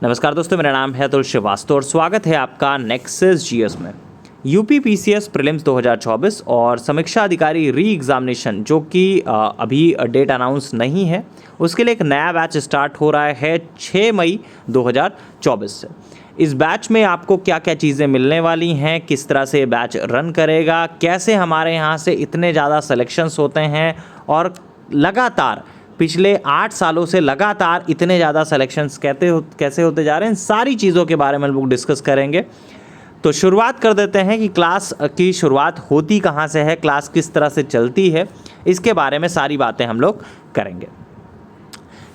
नमस्कार दोस्तों, मेरा नाम है अतुल श्रीवास्तव और स्वागत है आपका नेक्सस जीएस में। यूपी पीसीएस प्रीलिम्स 2024 और समीक्षा अधिकारी री एग्जामिनेशन जो कि अभी डेट अनाउंस नहीं है, उसके लिए एक नया बैच स्टार्ट हो रहा है 6 मई 2024 से। इस बैच में आपको क्या क्या चीज़ें मिलने वाली हैं, किस तरह से ये बैच रन करेगा, कैसे हमारे यहाँ से इतने ज़्यादा सिलेक्शंस होते हैं और लगातार पिछले 8 सालों से लगातार इतने ज़्यादा सिलेक्शंस कैसे होते जा रहे हैं, इन सारी चीज़ों के बारे में हम लोग डिस्कस करेंगे। तो शुरुआत कर देते हैं कि क्लास की शुरुआत होती कहाँ से है, क्लास किस तरह से चलती है, इसके बारे में सारी बातें हम लोग करेंगे।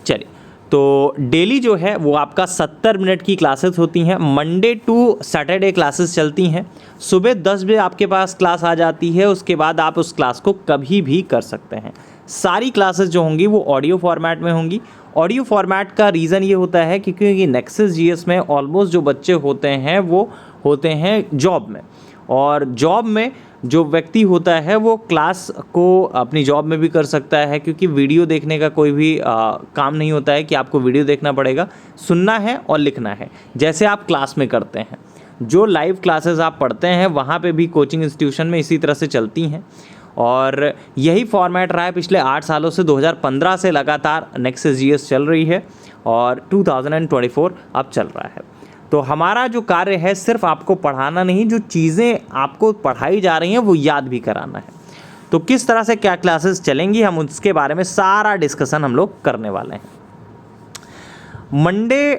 चलिए, तो डेली जो है वो आपका 70 मिनट की क्लासेस होती हैं। मंडे टू सैटरडे क्लासेस चलती हैं। सुबह 10 बजे आपके पास क्लास आ जाती है, उसके बाद आप उस क्लास को कभी भी कर सकते हैं। सारी क्लासेस जो होंगी वो ऑडियो फॉर्मेट में होंगी। ऑडियो फॉर्मेट का रीज़न ये होता है कि क्योंकि नेक्सस जीएस में ऑलमोस्ट जो बच्चे होते हैं वो होते हैं जॉब में, और जॉब में जो व्यक्ति होता है वो क्लास को अपनी जॉब में भी कर सकता है, क्योंकि वीडियो देखने का कोई भी काम नहीं होता है कि आपको वीडियो देखना पड़ेगा, सुनना है और लिखना है जैसे आप क्लास में करते हैं। जो लाइव क्लासेस आप पढ़ते हैं वहाँ पे भी कोचिंग इंस्टीट्यूशन में इसी तरह से चलती हैं, और यही फॉर्मेट रहा है पिछले 8 सालों से। 2015 से लगातार नेक्सस जीएस चल रही है और 2024 अब चल रहा है। तो हमारा जो कार्य है सिर्फ आपको पढ़ाना नहीं, जो चीज़ें आपको पढ़ाई जा रही हैं वो याद भी कराना है। तो किस तरह से क्या क्लासेस चलेंगी, हम उसके बारे में सारा डिस्कशन हम लोग करने वाले हैं। मंडे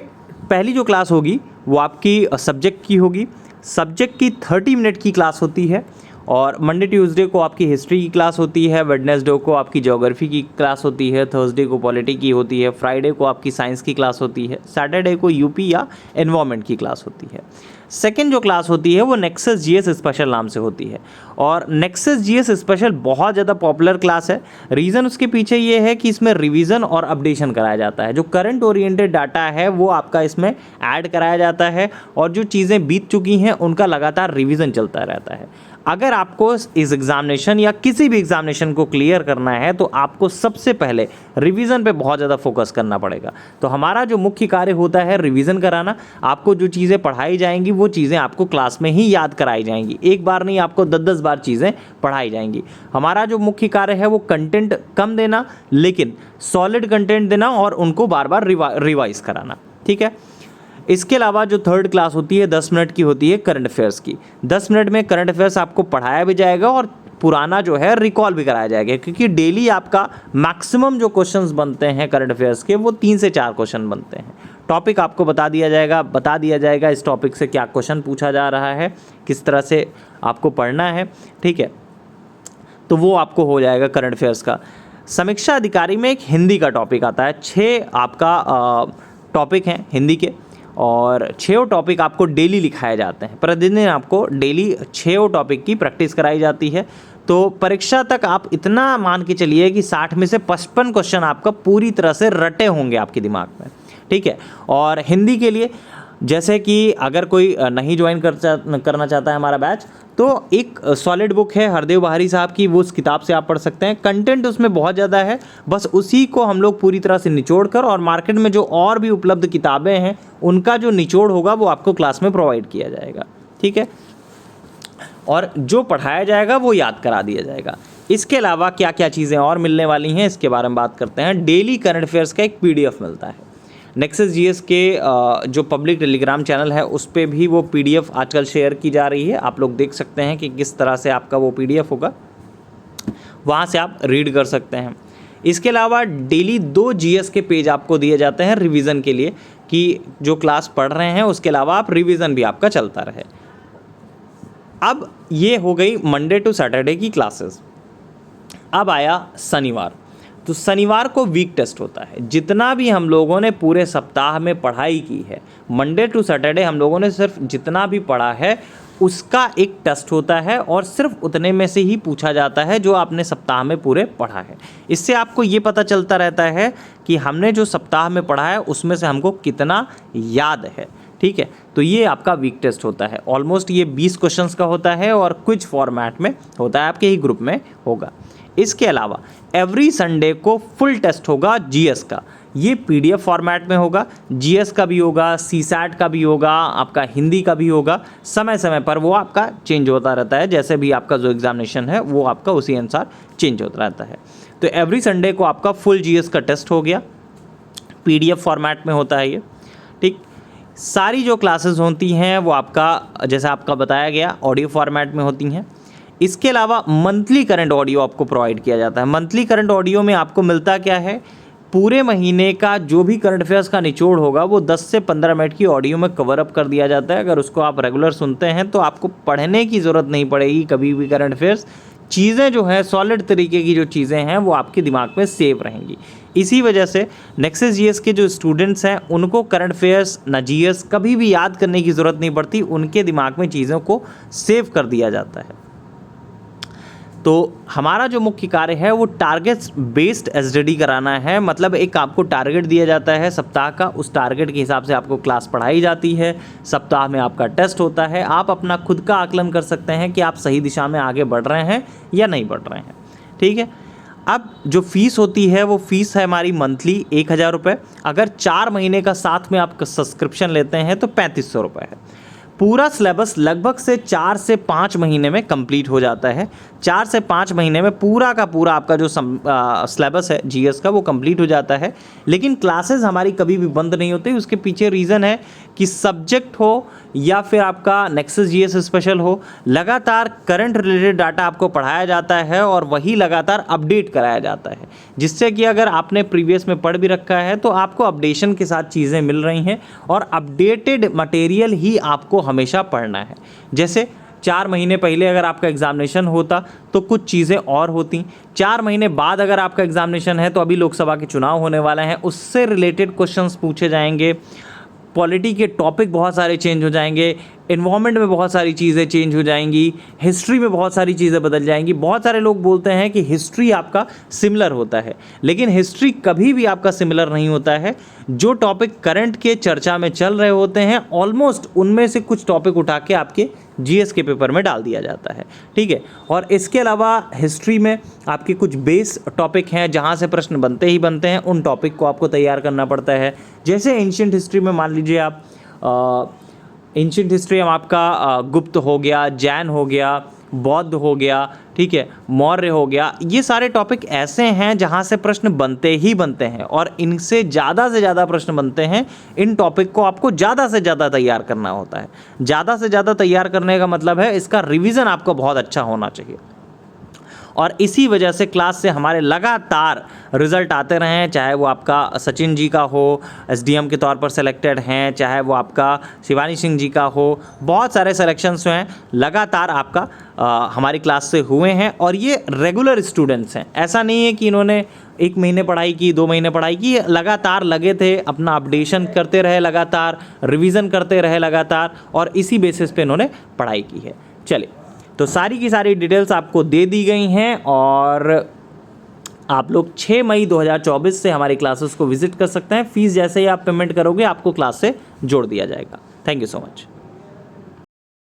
पहली जो क्लास होगी वो आपकी सब्जेक्ट की होगी। सब्जेक्ट की 30 मिनट की क्लास होती है, और मंडे ट्यूसडे को आपकी हिस्ट्री की क्लास होती है, वेडनेसडे को आपकी ज्योग्राफी की क्लास होती है, थर्सडे को पॉलिटी की होती है, फ्राइडे को आपकी साइंस की क्लास होती है, सैटरडे को यूपी या एनवायरनमेंट की क्लास होती है। सेकेंड जो क्लास होती है वो नेक्सस जीएस स्पेशल नाम से होती है, और नेक्सस जीएस स्पेशल बहुत ज़्यादा पॉपुलर क्लास है। रीज़न उसके पीछे ये है कि इसमें रिवीजन और अपडेशन कराया जाता है। जो करंट ओरिएंटेड डाटा है वो आपका इसमें ऐड कराया जाता है, और जो चीज़ें बीत चुकी हैं उनका लगातार रिवीजन चलता रहता है। अगर आपको इस एग्जामिनेशन या किसी भी एग्जामिनेशन को क्लियर करना है तो आपको सबसे पहले रिवीजन पे बहुत ज़्यादा फोकस करना पड़ेगा। तो हमारा जो मुख्य कार्य होता है रिवीजन कराना। आपको जो चीज़ें पढ़ाई जाएंगी वो चीज़ें आपको क्लास में ही याद कराई जाएंगी, एक बार नहीं, आपको 10-10 बार चीज़ें पढ़ाई जाएंगी। हमारा जो मुख्य कार्य है वो कंटेंट कम देना, लेकिन सॉलिड कंटेंट देना और उनको बार बार रिवाइज कराना, ठीक है। इसके अलावा जो थर्ड क्लास होती है 10 मिनट की होती है करंट अफेयर्स की। 10 मिनट में करंट अफेयर्स आपको पढ़ाया भी जाएगा और पुराना जो है रिकॉल भी कराया जाएगा, क्योंकि डेली आपका मैक्सिमम जो क्वेश्चंस बनते हैं करंट अफेयर्स के वो 3 से 4 क्वेश्चन बनते हैं। टॉपिक आपको बता दिया जाएगा इस टॉपिक से क्या क्वेश्चन पूछा जा रहा है, किस तरह से आपको पढ़ना है, ठीक है। तो वो आपको हो जाएगा करंट अफेयर्स का। समीक्षा अधिकारी में एक हिंदी का टॉपिक आता है। 6 आपका टॉपिक हैं हिंदी के, और 6 टॉपिक आपको डेली लिखाए जाते हैं। प्रतिदिन आपको डेली 6 टॉपिक की प्रैक्टिस कराई जाती है। तो परीक्षा तक आप इतना मान के चलिए कि 60 में से 55 क्वेश्चन आपका पूरी तरह से रटे होंगे आपके दिमाग में, ठीक है। और हिंदी के लिए जैसे कि अगर कोई नहीं ज्वाइन करना चाहता है हमारा बैच, तो एक सॉलिड बुक है हरदेव बहारी साहब की, वो उस किताब से आप पढ़ सकते हैं। कंटेंट उसमें बहुत ज़्यादा है, बस उसी को हम लोग पूरी तरह से निचोड़ कर, और मार्केट में जो और भी उपलब्ध किताबें हैं उनका जो निचोड़ होगा वो आपको क्लास में प्रोवाइड किया जाएगा, ठीक है। और जो पढ़ाया जाएगा वो याद करा दिया जाएगा। इसके अलावा क्या क्या चीज़ें और मिलने वाली हैं इसके बारे में बात करते हैं। डेली करंट अफेयर्स का एक PDF मिलता है। नेक्सस जीएस के जो पब्लिक टेलीग्राम चैनल है उस पर भी वो PDF आजकल शेयर की जा रही है। आप लोग देख सकते हैं कि किस तरह से आपका वो PDF होगा, वहाँ से आप रीड कर सकते हैं। इसके अलावा डेली 2 GS के पेज आपको दिए जाते हैं रिवीजन के लिए, कि जो क्लास पढ़ रहे हैं उसके अलावा आप रिवीजन भी आपका चलता रहे। अब ये हो गई मंडे टू सैटरडे की क्लासेस। अब आया शनिवार। तो शनिवार को वीक टेस्ट होता है। जितना भी हम लोगों ने पूरे सप्ताह में पढ़ाई की है, मंडे टू सैटरडे हम लोगों ने सिर्फ जितना भी पढ़ा है उसका एक टेस्ट होता है, और सिर्फ उतने में से ही पूछा जाता है जो आपने सप्ताह में पूरे पढ़ा है। इससे आपको ये पता चलता रहता है कि हमने जो सप्ताह में पढ़ा है उसमें से हमको कितना याद है, ठीक है। तो ये आपका वीक टेस्ट होता है। ऑलमोस्ट ये 20 क्वेश्चंस का होता है और क्विज फॉर्मेट में होता है, आपके ही ग्रुप में होगा। इसके अलावा एवरी संडे को फुल टेस्ट होगा जीएस का, ये PDF फॉर्मेट में होगा, GS का भी होगा, CSAT का भी होगा, आपका हिंदी का भी होगा। समय समय पर वो आपका चेंज होता रहता है, जैसे भी आपका जो एग्जामिनेशन है वो आपका उसी अनुसार चेंज होता रहता है। तो एवरी संडे को आपका फुल GS का टेस्ट हो गया, PDF फॉर्मेट में होता है ये, ठीक। सारी जो क्लासेस होती हैं वो आपका जैसे आपका बताया गया ऑडियो फॉर्मेट में होती हैं। इसके अलावा मंथली करंट ऑडियो आपको प्रोवाइड किया जाता है। मंथली करंट ऑडियो में आपको मिलता क्या है, पूरे महीने का जो भी करंट अफेयर्स का निचोड़ होगा वो 10 से 15 मिनट की ऑडियो में कवर अप कर दिया जाता है। अगर उसको आप रेगुलर सुनते हैं तो आपको पढ़ने की ज़रूरत नहीं पड़ेगी कभी भी। करंट अफेयर्स चीज़ें जो है सॉलिड तरीके की जो चीज़ें हैं वो आपके दिमाग में सेव रहेंगी। इसी वजह से नेक्सस जीएस के जो स्टूडेंट्स हैं उनको करंट अफेयर्स ना जीएस कभी भी याद करने की ज़रूरत नहीं पड़ती, उनके दिमाग में चीज़ों को सेव कर दिया जाता है। तो हमारा जो मुख्य कार्य है वो टारगेट्स बेस्ड एसडीडी कराना है। मतलब एक आपको टारगेट दिया जाता है सप्ताह का, उस टारगेट के हिसाब से आपको क्लास पढ़ाई जाती है। सप्ताह में आपका टेस्ट होता है। आप अपना खुद का आकलन कर सकते हैं कि आप सही दिशा में आगे बढ़ रहे हैं या नहीं बढ़ रहे हैं, ठीक है। अब जो फीस होती है वो फीस है हमारी मंथली 1000 रुपये। अगर 4 महीने का साथ में आप सब्सक्रिप्शन लेते हैं तो 3500 रुपये है। पूरा सिलेबस लगभग से 4 से 5 महीने में कंप्लीट हो जाता है। 4 से 5 महीने में पूरा का पूरा आपका जो सिलेबस है जीएस का वो कंप्लीट हो जाता है। लेकिन क्लासेस हमारी कभी भी बंद नहीं होती। उसके पीछे रीज़न है कि सब्जेक्ट हो या फिर आपका नेक्सस जीएस स्पेशल हो, लगातार करंट रिलेटेड डाटा आपको पढ़ाया जाता है और वही लगातार अपडेट कराया जाता है, जिससे कि अगर आपने प्रीवियस में पढ़ भी रखा है तो आपको अपडेशन के साथ चीज़ें मिल रही हैं और अपडेटेड मटेरियल ही आपको हमेशा पढ़ना है। जैसे 4 महीने पहले अगर आपका एग्जामिनेशन होता तो कुछ चीज़ें और होती। 4 महीने बाद अगर आपका एग्जामिनेशन है तो अभी लोकसभा के चुनाव होने वाले हैं, उससे रिलेटेड क्वेश्चंस पूछे जाएंगे। पॉलिटी के टॉपिक बहुत सारे चेंज हो जाएंगे, इन्वायरमेंट में बहुत सारी चीज़ें चेंज हो जाएंगी, हिस्ट्री में बहुत सारी चीज़ें बदल जाएंगी। बहुत सारे लोग बोलते हैं कि हिस्ट्री आपका सिमिलर होता है, लेकिन हिस्ट्री कभी भी आपका सिमिलर नहीं होता है। जो टॉपिक करंट के चर्चा में चल रहे होते हैं ऑलमोस्ट उनमें से कुछ टॉपिक उठा के आपके जीएस के पेपर में डाल दिया जाता है, ठीक है। और इसके अलावा हिस्ट्री में आपके कुछ बेस टॉपिक हैं जहाँ से प्रश्न बनते ही बनते हैं, उन टॉपिक को आपको तैयार करना पड़ता है। जैसे एंशिएंट हिस्ट्री में मान लीजिए आप एंशिएंट हिस्ट्री में आपका गुप्त हो गया, जैन हो गया, बौद्ध हो गया, ठीक है, मौर्य हो गया। ये सारे टॉपिक ऐसे हैं जहाँ से प्रश्न बनते ही बनते हैं और इनसे ज़्यादा से ज़्यादा प्रश्न बनते हैं। इन टॉपिक को आपको ज़्यादा से ज़्यादा तैयार करना होता है। ज़्यादा से ज़्यादा तैयार करने का मतलब है इसका रिवीजन आपको बहुत अच्छा होना चाहिए। और इसी वजह से क्लास से हमारे लगातार रिज़ल्ट आते रहे हैं, चाहे वो आपका सचिन जी का हो, एसडीएम के तौर पर सेलेक्टेड हैं, चाहे वो आपका शिवानी सिंह जी का हो। बहुत सारे सिलेक्शंस हैं लगातार आपका हमारी क्लास से हुए हैं और ये रेगुलर स्टूडेंट्स हैं। ऐसा नहीं है कि इन्होंने 1 महीने पढ़ाई की, 2 महीने पढ़ाई की, लगातार लगे थे, अपना अपडेशन करते रहे, लगातार रिवीजन करते रहे लगातार, और इसी बेसिस पे इन्होंने पढ़ाई की है। चलिए, तो सारी की सारी डिटेल्स आपको दे दी गई हैं और आप लोग 6 मई 2024 से हमारी क्लासेस को विजिट कर सकते हैं। फीस जैसे ही आप पेमेंट करोगे आपको क्लास से जोड़ दिया जाएगा। Thank you so much.